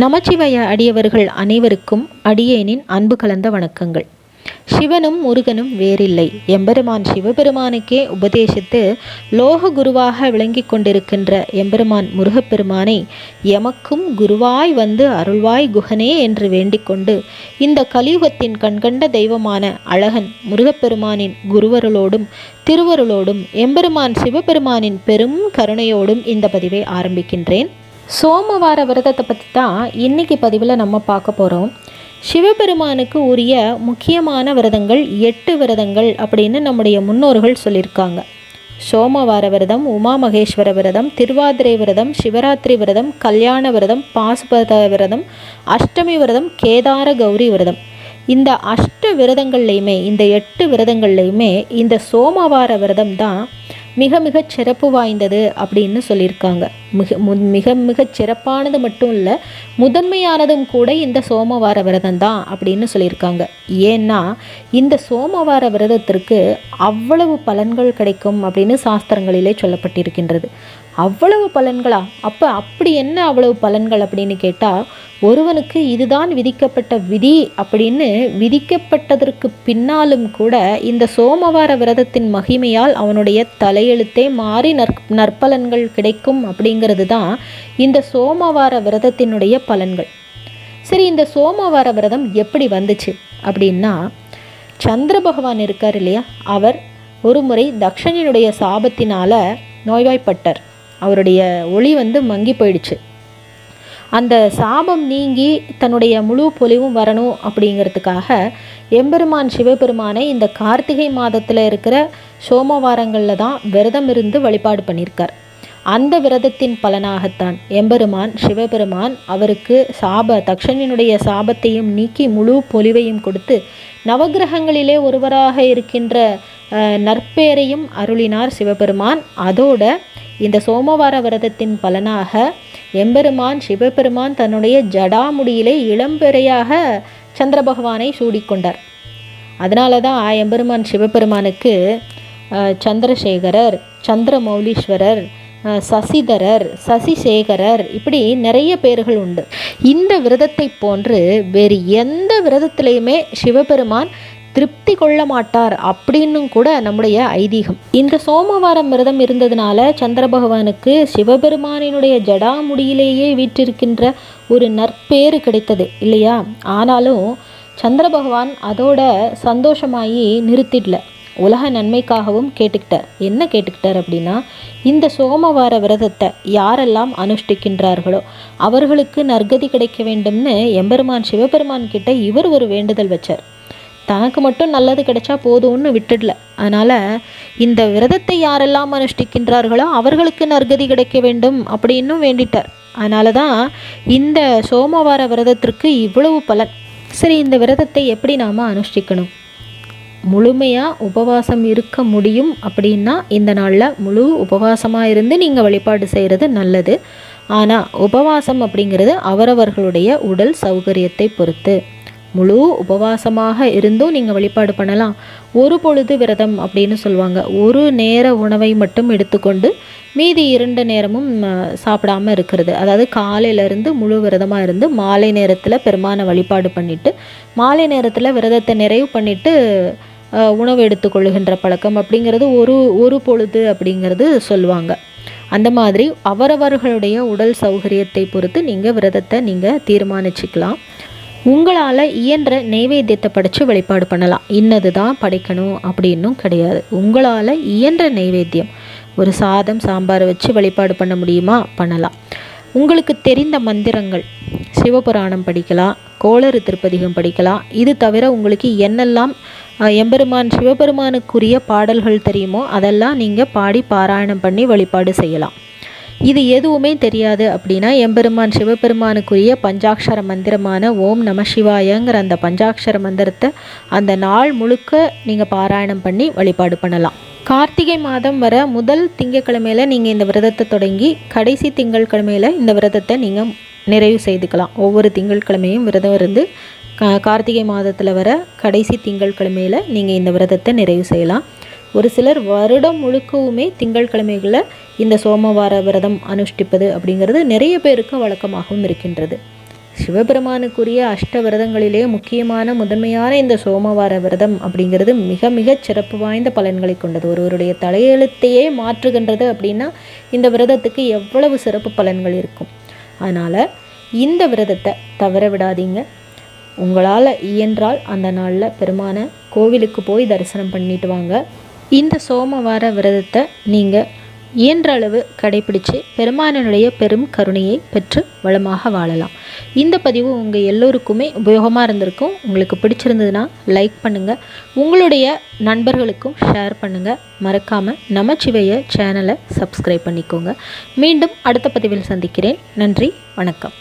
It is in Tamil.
நமச்சிவாய அடியவர்கள் அனைவருக்கும் அடியேனின் அன்பு கலந்த வணக்கங்கள். சிவனும் முருகனும் வேறில்லை. எம்பெருமான் சிவபெருமானுக்கே உபதேசித்து லோக குருவாக விளங்கி கொண்டிருக்கின்ற எம்பெருமான் முருகப்பெருமானை எமக்கும் குருவாய் வந்து அருள்வாய் குகனே என்று வேண்டிக் கொண்டு இந்த கலியுகத்தின் கண்கண்ட தெய்வமான அழகன் முருகப்பெருமானின் குருவருளோடும் திருவருளோடும் எம்பெருமான் சிவபெருமானின் பெரும் கருணையோடும் இந்த பதிவை ஆரம்பிக்கின்றேன். சோமவார விரதத்தை பற்றி தான் இன்றைக்கி பதிவில் நம்ம பார்க்க போகிறோம். சிவபெருமானுக்கு உரிய முக்கியமான விரதங்கள் 8 விரதங்கள் அப்படின்னு நம்முடைய முன்னோர்கள் சொல்லியிருக்காங்க. சோமவார விரதம், உமா மகேஸ்வர விரதம், திருவாதிரை விரதம், சிவராத்திரி விரதம், கல்யாண விரதம், பாசுபத விரதம், அஷ்டமி விரதம், கேதார கௌரி விரதம். இந்த 8 விரதங்கள்லையுமே இந்த சோமவார விரதம் தான் மிக மிக சிறப்பு வாய்ந்தது அப்படின்னு சொல்லியிருக்காங்க. மிக மிக சிறப்பானது மட்டும் இல்லை, முதன்மையானதும் கூட இந்த சோமவார விரதம் தான் அப்படின்னு சொல்லியிருக்காங்க. ஏன்னா இந்த சோமவார விரதத்திற்கு அவ்வளவு பலன்கள் கிடைக்கும் அப்படின்னு சாஸ்திரங்களிலே சொல்லப்பட்டிருக்கின்றது. அவ்வளவு பலன்களா? அப்படி என்ன அவ்வளவு பலன்கள் அப்படின்னு கேட்டால், ஒருவனுக்கு இதுதான் விதிக்கப்பட்ட விதி அப்படின்னு விதிக்கப்பட்டதற்கு பின்னாலும் கூட இந்த சோமவார விரதத்தின் மகிமையால் அவனுடைய தலையெழுத்தே மாறி நற்பலன்கள் கிடைக்கும் அப்படிங்கிறது தான் இந்த சோமவார விரதத்தினுடைய பலன்கள். சரி, இந்த சோமவார விரதம் எப்படி வந்துச்சு அப்படின்னா, சந்திர பகவான் இருக்கார் இல்லையா, அவர் ஒரு முறை தக்ஷனினுடைய சாபத்தினால நோய்வாய்ப்பட்டார். அவருடைய ஒளி மங்கி போயிடுச்சு. அந்த சாபம் நீங்கி தன்னுடைய முழு பொலிவும் வரணும் அப்படிங்கிறதுக்காக எம்பெருமான் சிவபெருமானை இந்த கார்த்திகை மாதத்தில் இருக்கிற சோமவாரங்களில் தான் விரதம் இருந்து வழிபாடு பண்ணியிருக்கார். அந்த விரதத்தின் பலனாகத்தான் எம்பெருமான் சிவபெருமான் அவருக்கு தக்ஷனினுடைய சாபத்தையும் நீக்கி முழு பொலிவையும் கொடுத்து நவகிரகங்களிலே ஒருவராக இருக்கின்ற நற்பேரையும் அருளினார் சிவபெருமான். அதோட இந்த சோமவார விரதத்தின் பலனாக எம்பெருமான் சிவபெருமான் தன்னுடைய ஜடாமுடியிலே இளம்பெறையாக சந்திர பகவானை சூடிக்கொண்டார். அதனால தான் எம்பெருமான் சிவபெருமானுக்கு சந்திரசேகரர், சந்திரமௌலீஸ்வரர், சசிதரர், சசிசேகரர் இப்படி நிறைய பேர்கள் உண்டு. இந்த விரதத்தை போன்று வேறு எந்த விரதத்திலையுமே சிவபெருமான் திருப்தி கொள்ள மாட்டார் அப்படின்னு கூட நம்முடைய ஐதீகம். இந்த சோமவாரம் விரதம் இருந்ததுனால சந்திர பகவானுக்கு சிவபெருமானினுடைய ஜடாமுடியிலேயே வீற்றிருக்கின்ற ஒரு நற்பேறு கிடைத்தது இல்லையா? ஆனாலும் சந்திர பகவான் அதோட சந்தோஷமாகி நிறுத்திடல. உலக நன்மைக்காகவும் கேட்டுக்கிட்டார். என்ன கேட்டுக்கிட்டார் அப்படின்னா, இந்த சோமவார விரதத்தை யாரெல்லாம் அனுஷ்டிக்கின்றார்களோ அவர்களுக்கு நற்கதி கிடைக்க வேண்டும்னு எம்பெருமான் சிவபெருமான் கிட்ட இவர் ஒரு வேண்டுதல் வச்சார். தனக்கு மட்டும் நல்லது கிடைச்சா போதும்னு விட்டுடல. அதனால் இந்த விரதத்தை யாரெல்லாம் அனுஷ்டிக்கின்றார்களோ அவர்களுக்கு நற்கதி கிடைக்க வேண்டும் அப்படின்னும் வேண்டிட்டார். அதனால தான் இந்த சோமவார விரதத்திற்கு இவ்வளவு பலன். சரி, இந்த விரதத்தை எப்படி நாம் அனுஷ்டிக்கணும்? முழுமையாக உபவாசம் இருக்க முடியும் அப்படின்னா இந்த நாளில் முழு உபவாசமாக இருந்து நீங்கள் வழிபாடு செய்கிறது நல்லது. ஆனால் உபவாசம் அப்படிங்கிறது அவரவர்களுடைய உடல் சௌகரியத்தை பொறுத்து. முழு உபவாசமாக இருந்தும் நீங்கள் வழிபாடு பண்ணலாம். ஒரு பொழுது விரதம் அப்படின்னு சொல்லுவாங்க. ஒரு நேர உணவை மட்டும் எடுத்துக்கொண்டு மீதி 2 நேரமும் சாப்பிடாமல் இருக்கிறது. அதாவது காலையிலேருந்து முழு விரதமாக இருந்து மாலை நேரத்தில் பெருமான வழிபாடு பண்ணிவிட்டு மாலை நேரத்தில் விரதத்தை நிறைவு பண்ணிவிட்டு உணவு எடுத்துக்கொள்ளுகின்ற பழக்கம் அப்படிங்கிறது ஒரு பொழுது அப்படிங்கிறது சொல்லுவாங்க. அந்த மாதிரி அவரவர்களுடைய உடல் சௌகரியத்தை பொறுத்து நீங்கள் விரதத்தை நீங்கள் தீர்மானிச்சுக்கலாம். உங்களால் இயன்ற நெய்வேத்தியத்தை படைத்து வழிபாடு பண்ணலாம். இன்னது தான் படைக்கணும் அப்படின்னும் கிடையாது. உங்களால் இயன்ற நெய்வேத்தியம், ஒரு சாதம் சாம்பார் வச்சு வழிபாடு பண்ண முடியுமா? பண்ணலாம். உங்களுக்கு தெரிந்த மந்திரங்கள், சிவபுராணம் படிக்கலாம், கோளறு திருப்பதிகம் படிக்கலாம். இது தவிர உங்களுக்கு என்னெல்லாம் எம்பெருமான் சிவபெருமானுக்குரிய பாடல்கள் தெரியுமோ அதெல்லாம் நீங்கள் பாடி பாராயணம் பண்ணி வழிபாடு செய்யலாம். இது எதுவுமே தெரியாது அப்படின்னா எம்பெருமான் சிவபெருமானுக்குரிய பஞ்சாட்சர மந்திரமான ஓம் நம சிவாயங்கிற அந்த பஞ்சாட்சர மந்திரத்தை அந்த நாள் முழுக்க நீங்கள் பாராயணம் பண்ணி வழிபாடு பண்ணலாம். கார்த்திகை மாதம் வர முதல் திங்கட்கிழமையில் நீங்கள் இந்த விரதத்தை தொடங்கி கடைசி திங்கட்கிழமையில் இந்த விரதத்தை நீங்கள் நிறைவு செய்துக்கலாம். ஒவ்வொரு திங்கட்கிழமையும் விரதம் இருந்து கார்த்திகை மாதத்தில் வர கடைசி திங்கட்கிழமையில் நீங்கள் இந்த விரதத்தை நிறைவு செய்யலாம். ஒரு சிலர் வருடம் முழுக்கவுமே திங்கட்கிழமைகளில் இந்த சோமவார விரதம் அனுஷ்டிப்பது அப்படிங்கிறது நிறைய பேருக்கு வழக்கமாகவும் இருக்கின்றது. சிவபெருமானுக்குரிய அஷ்ட விரதங்களிலே முக்கியமான முதன்மையான இந்த சோமவார விரதம் அப்படிங்கிறது மிக மிக சிறப்பு வாய்ந்த பலன்களை கொண்டது. ஒருவருடைய தலையெழுத்தையே மாற்றுகின்றது அப்படின்னா இந்த விரதத்துக்கு எவ்வளவு சிறப்பு பலன்கள் இருக்கும். அதனால் இந்த விரதத்தை தவற விடாதீங்க. உங்களால் இயன்றால் அந்த நாளில் பெருமான கோவிலுக்கு போய் தரிசனம் பண்ணிட்டு வாங்க. இந்த சோமவார விரதத்தை நீங்கள் இயன்ற அளவு கடைபிடித்து பெருமானுடைய பெரும் கருணையை பெற்று வளமாக வாழலாம். இந்த பதிவு உங்கள் எல்லோருக்குமே உபயோகமாக இருந்திருக்கும். உங்களுக்கு பிடிச்சிருந்ததுன்னா லைக் பண்ணுங்கள், உங்களுடைய நண்பர்களுக்கும் ஷேர் பண்ணுங்கள். மறக்காமல் நமச்சிவாய சேனலை சப்ஸ்கிரைப் பண்ணிக்கோங்க. மீண்டும் அடுத்த பதிவில் சந்திக்கிறேன். நன்றி, வணக்கம்.